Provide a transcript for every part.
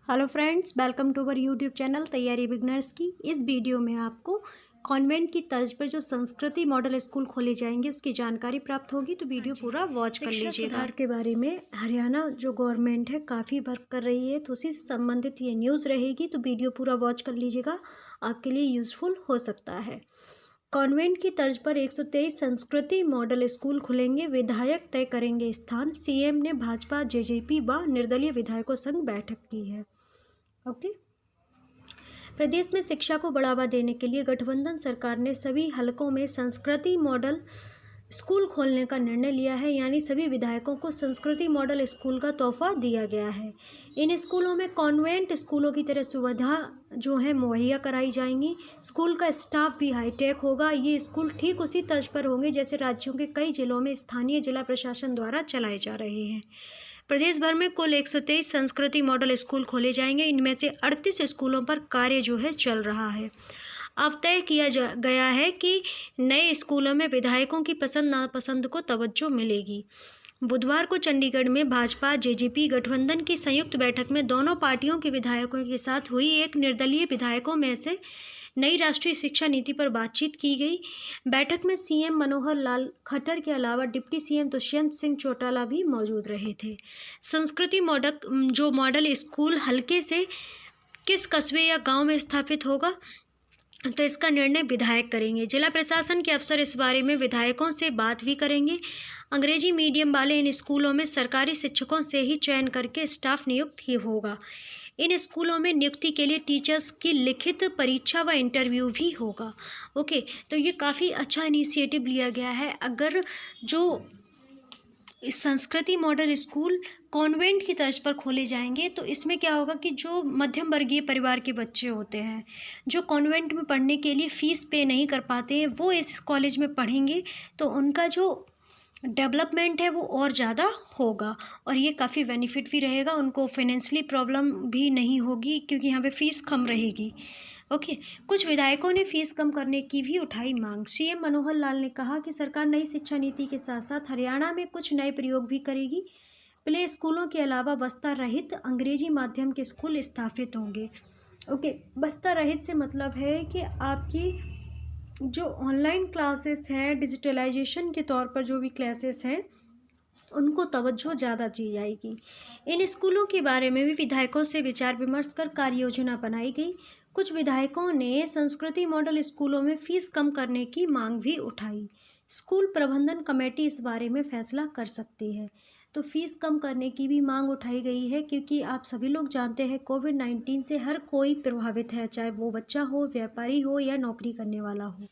Hello friends, welcome to our YouTube channel तैयारी beginners की। इस वीडियो में आपको कॉन्वेंट की तर्ज पर जो संस्कृति मॉडल स्कूल खोले जाएंगे उसकी जानकारी प्राप्त होगी, तो वीडियो पूरा वॉच कर लीजिएगा। सुधार के बारे में हरियाणा जो गवर्नमेंट है काफ़ी वर्क कर रही है, तो उसी से संबंधित ये न्यूज़ रहेगी, तो वीडियो पूरा वॉच कर लीजिएगा, आपके लिए यूज़फुल हो सकता है। कॉन्वेंट की तर्ज पर 123 संस्कृति मॉडल स्कूल खुलेंगे, विधायक तय करेंगे स्थान। सीएम ने भाजपा, जेजेपी व निर्दलीय विधायकों संग बैठक की है। ओके। प्रदेश में शिक्षा को बढ़ावा देने के लिए गठबंधन सरकार ने सभी हलकों में संस्कृति मॉडल स्कूल खोलने का निर्णय लिया है, यानी सभी विधायकों को संस्कृति मॉडल स्कूल का तोहफा दिया गया है। इन स्कूलों में कॉन्वेंट स्कूलों की तरह सुविधा जो है मुहैया कराई जाएंगी। स्कूल का स्टाफ भी हाईटेक होगा। ये स्कूल ठीक उसी तर्ज पर होंगे जैसे राज्यों के कई जिलों में स्थानीय जिला प्रशासन द्वारा चलाए जा रहे हैं। प्रदेश भर में कुल 123 संस्कृति मॉडल स्कूल खोले जाएंगे। इनमें से 38 स्कूलों पर कार्य जो है चल रहा है। अब तय किया गया है कि नए स्कूलों में विधायकों की पसंद नापसंद को तवज्जो मिलेगी। बुधवार को चंडीगढ़ में भाजपा जेजेपी गठबंधन की संयुक्त बैठक में दोनों पार्टियों के विधायकों के साथ हुई। एक निर्दलीय विधायकों में से नई राष्ट्रीय शिक्षा नीति पर बातचीत की गई। बैठक में सीएम मनोहर लाल खट्टर के अलावा डिप्टी सीएम दुष्यंत सिंह चौटाला भी मौजूद रहे थे। संस्कृति मॉडल स्कूल हल्के से किस कस्बे या गांव में स्थापित होगा, तो इसका निर्णय विधायक करेंगे। जिला प्रशासन के अफसर इस बारे में विधायकों से बात भी करेंगे। अंग्रेजी मीडियम वाले इन स्कूलों में सरकारी शिक्षकों से ही चयन करके स्टाफ नियुक्त ही होगा। इन स्कूलों में नियुक्ति के लिए टीचर्स की लिखित परीक्षा व इंटरव्यू भी होगा। ओके, तो ये काफ़ी अच्छा इनिशिएटिव लिया गया है। अगर जो संस्कृति मॉडल स्कूल कॉन्वेंट की तर्ज पर खोले जाएंगे तो इसमें क्या होगा कि जो मध्यम वर्गीय परिवार के बच्चे होते हैं, जो कॉन्वेंट में पढ़ने के लिए फ़ीस पे नहीं कर पाते हैं, वो इस कॉलेज में पढ़ेंगे तो उनका जो डेवलपमेंट है वो और ज़्यादा होगा और ये काफ़ी बेनिफिट भी रहेगा। उनको फाइनेंशियली प्रॉब्लम भी नहीं होगी क्योंकि यहाँ पे फ़ीस कम रहेगी। ओके। कुछ विधायकों ने फीस कम करने की भी उठाई मांग। सीएम मनोहर लाल ने कहा कि सरकार नई शिक्षा नीति के साथ साथ हरियाणा में कुछ नए प्रयोग भी करेगी। प्ले स्कूलों के अलावा बस्ता रहित अंग्रेजी माध्यम के स्कूल स्थापित होंगे। ओके, बस्ता रहित से मतलब है कि आपकी जो ऑनलाइन क्लासेस हैं, डिजिटलाइजेशन के तौर पर जो भी क्लासेस हैं, उनको तवज्जो ज़्यादा दी जाएगी। इन स्कूलों के बारे में भी विधायकों से विचार विमर्श कर कार्य योजना बनाई गई। कुछ विधायकों ने संस्कृति मॉडल स्कूलों में फ़ीस कम करने की मांग भी उठाई। स्कूल प्रबंधन कमेटी इस बारे में फैसला कर सकती है। तो फ़ीस कम करने की भी मांग उठाई गई है क्योंकि आप सभी लोग जानते हैं कोविड-19 से हर कोई प्रभावित है, चाहे वो बच्चा हो, व्यापारी हो या नौकरी करने वाला हो।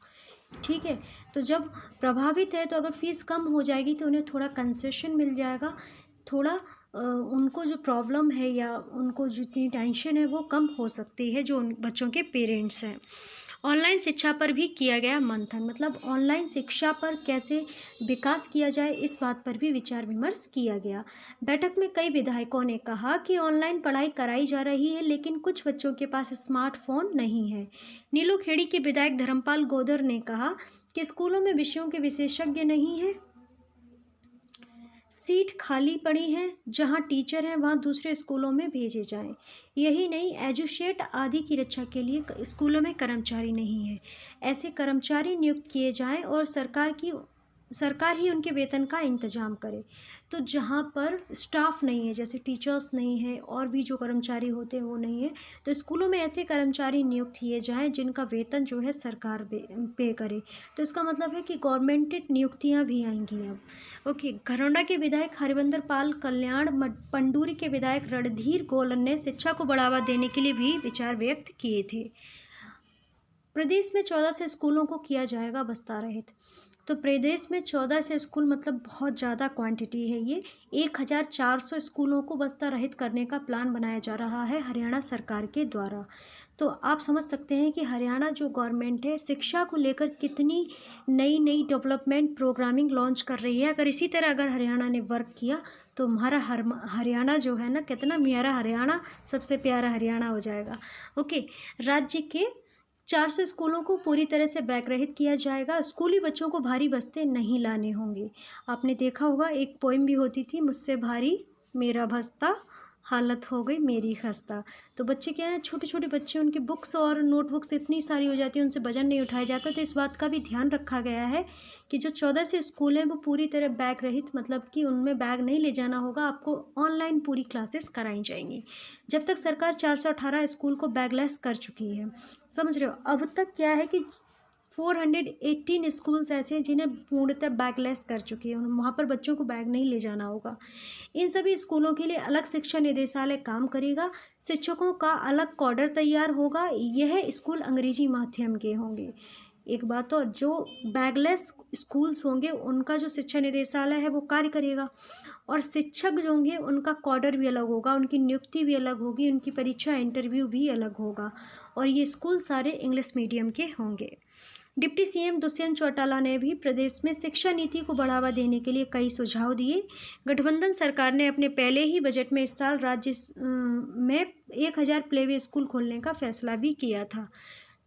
ठीक है, तो जब प्रभावित है तो अगर फ़ीस कम हो जाएगी तो उन्हें थोड़ा कंसेशन मिल जाएगा, थोड़ा उनको जो प्रॉब्लम है या उनको जितनी टेंशन है वो कम हो सकती है जो उन बच्चों के पेरेंट्स हैं। ऑनलाइन शिक्षा पर भी किया गया मंथन, मतलब ऑनलाइन शिक्षा पर कैसे विकास किया जाए इस बात पर भी विचार विमर्श किया गया। बैठक में कई विधायकों ने कहा कि ऑनलाइन पढ़ाई कराई जा रही है लेकिन कुछ बच्चों के पास स्मार्टफोन नहीं है। नीलोखेड़ी के विधायक धर्मपाल गोदर ने कहा कि स्कूलों में विषयों के विशेषज्ञ नहीं हैं, सीट खाली पड़ी हैं, जहां टीचर हैं वहां दूसरे स्कूलों में भेजे जाएं। यही नहीं, एजुशेट आदि की रक्षा के लिए स्कूलों में कर्मचारी नहीं है। ऐसे कर्मचारी नियुक्त किए जाएं और सरकार ही उनके वेतन का इंतजाम करे। तो जहाँ पर स्टाफ नहीं है, जैसे टीचर्स नहीं है और भी जो कर्मचारी होते हैं वो नहीं है, तो स्कूलों में ऐसे कर्मचारी नियुक्त किए जाएं जिनका वेतन जो है सरकार पे करे। तो इसका मतलब है कि गवर्नमेंटेड नियुक्तियाँ भी आएंगी अब। ओके। घरौंडा के विधायक हरविंदर पाल कल्याण पंडूरी के विधायक रणधीर गोलन ने शिक्षा को बढ़ावा देने के लिए भी विचार व्यक्त किए थे। प्रदेश में 14 से स्कूलों को किया जाएगा बस्ता रहित। तो प्रदेश में 14 से स्कूल मतलब बहुत ज़्यादा क्वांटिटी है। ये 1400 स्कूलों को बस्ता रहित करने का प्लान बनाया जा रहा है हरियाणा सरकार के द्वारा। तो आप समझ सकते हैं कि हरियाणा जो गवर्नमेंट है शिक्षा को लेकर कितनी नई डेवलपमेंट प्रोग्रामिंग लॉन्च कर रही है। अगर इसी तरह अगर हरियाणा ने वर्क किया तो हमारा हरियाणा जो है ना, कितना प्यारा हरियाणा, सबसे प्यारा हरियाणा हो जाएगा। ओके। राज्य के 400 स्कूलों को पूरी तरह से बैग रहित किया जाएगा। स्कूली बच्चों को भारी बस्ते नहीं लाने होंगे। आपने देखा होगा एक पोएम भी होती थी, मुझसे भारी मेरा बस्ता हालत हो गई मेरी खस्ता। तो बच्चे क्या है, छोटे छोटे बच्चे, उनकी बुक्स और नोटबुक्स इतनी सारी हो जाती है, उनसे वजन नहीं उठाया जाता। तो इस बात का भी ध्यान रखा गया है कि जो 14 से स्कूल हैं वो पूरी तरह बैग रहित, मतलब कि उनमें बैग नहीं ले जाना होगा, आपको ऑनलाइन पूरी क्लासेस कराई जाएंगी। जब तक सरकार 418 स्कूल को बैगलेस कर चुकी है, समझ रहे हो। अब तक क्या है कि 418 स्कूल्स ऐसे हैं जिन्हें पूर्णतः बैगलेस कर चुकी है, वहाँ पर बच्चों को बैग नहीं ले जाना होगा। इन सभी स्कूलों के लिए अलग शिक्षा निदेशालय काम करेगा, शिक्षकों का अलग कॉडर तैयार होगा, यह स्कूल अंग्रेजी माध्यम के होंगे। एक बात और, जो बैगलेस स्कूल्स होंगे उनका जो शिक्षा निदेशालय है वो कार्य करेगा, और शिक्षक जो होंगे उनका कॉडर भी अलग होगा, उनकी नियुक्ति भी अलग होगी, उनकी परीक्षा इंटरव्यू भी अलग होगा, और ये स्कूल सारे इंग्लिश मीडियम के होंगे। डिप्टी सीएम दुष्यंत चौटाला ने भी प्रदेश में शिक्षा नीति को बढ़ावा देने के लिए कई सुझाव दिए। गठबंधन सरकार ने अपने पहले ही बजट में इस साल राज्य में 1000 प्लेवे स्कूल खोलने का फैसला भी किया था।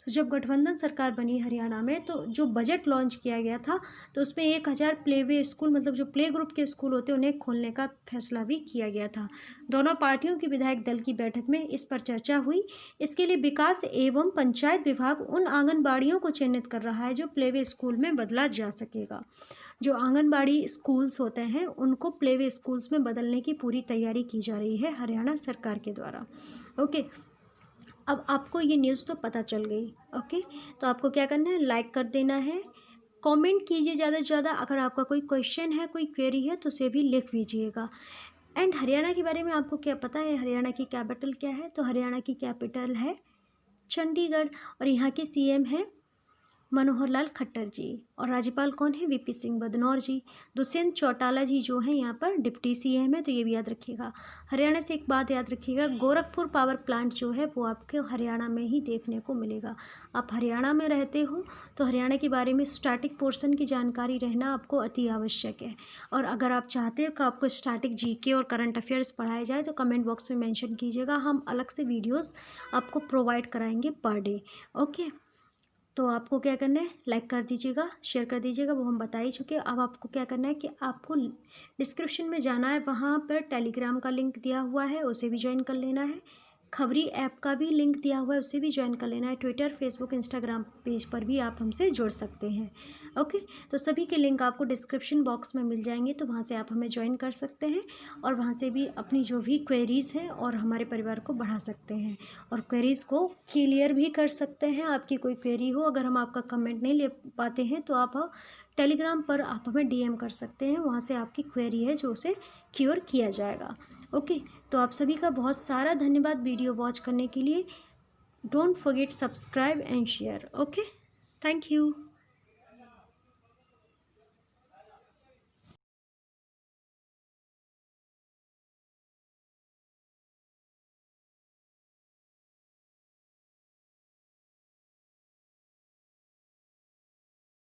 तो जब गठबंधन सरकार बनी हरियाणा में, तो जो बजट लॉन्च किया गया था तो उसमें 1000 प्लेवे स्कूल, मतलब जो प्ले ग्रुप के स्कूल होते हैं, उन्हें खोलने का फैसला भी किया गया था। दोनों पार्टियों की विधायक दल की बैठक में इस पर चर्चा हुई। इसके लिए विकास एवं पंचायत विभाग उन आंगनबाड़ियों को चिन्हित कर रहा है जो प्लेवे स्कूल में बदला जा सकेगा। जो आंगनबाड़ी स्कूल्स होते हैं उनको प्लेवे स्कूल्स में बदलने की पूरी तैयारी की जा रही है हरियाणा सरकार के द्वारा। ओके, अब आपको ये न्यूज़ तो पता चल गई। ओके, तो आपको क्या करना है, लाइक कर देना है, कमेंट कीजिए ज़्यादा से ज़्यादा। अगर आपका कोई क्वेश्चन है, कोई क्वेरी है तो उसे भी लिख दीजिएगा। एंड हरियाणा के बारे में आपको क्या पता है, हरियाणा की कैपिटल क्या है? तो हरियाणा की कैपिटल है चंडीगढ़, और यहाँ के सीएम हैं मनोहर लाल खट्टर जी, और राज्यपाल कौन है? वीपी सिंह बदनौर जी। दुष्यंत चौटाला जी जो हैं यहाँ पर डिप्टी सीएम है, तो ये भी याद रखिएगा। हरियाणा से एक बात याद रखिएगा, गोरखपुर पावर प्लांट जो है वो आपके हरियाणा में ही देखने को मिलेगा। आप हरियाणा में रहते हो तो हरियाणा के बारे में स्टैटिक पोर्शन की जानकारी रहना आपको अति आवश्यक है। और अगर आप चाहते हो कि आपको स्टैटिक जीके और करंट अफेयर्स पढ़ाए जाए तो कमेंट बॉक्स में मेंशन कीजिएगा, हम अलग से वीडियोस आपको प्रोवाइड कराएंगे पर डे। ओके, तो आपको क्या करना है, लाइक कर दीजिएगा, शेयर कर दीजिएगा, वो हम बता ही चुके हैं। अब आपको क्या करना है कि आपको डिस्क्रिप्शन में जाना है, वहाँ पर टेलीग्राम का लिंक दिया हुआ है, उसे भी ज्वाइन कर लेना है। खबरी ऐप का भी लिंक दिया हुआ है, उसे भी ज्वाइन कर लेना है। ट्विटर, फेसबुक, इंस्टाग्राम पेज पर भी आप हमसे जुड़ सकते हैं। ओके, तो सभी के लिंक आपको डिस्क्रिप्शन बॉक्स में मिल जाएंगे, तो वहाँ से आप हमें ज्वाइन कर सकते हैं, और वहाँ से भी अपनी जो भी क्वेरीज़ हैं और हमारे परिवार को बढ़ा सकते हैं, और क्वेरीज़ को क्लियर भी कर सकते हैं। आपकी कोई क्वेरी हो, अगर हम आपका कमेंट नहीं ले पाते हैं तो आप टेलीग्राम पर आप हमें डीएम कर सकते हैं, वहाँ से आपकी क्वेरी है जो उसे क्योर किया जाएगा। ओके, तो आप सभी का बहुत सारा धन्यवाद वीडियो वॉच करने के लिए। Don't forget subscribe and share. Okay, thank you.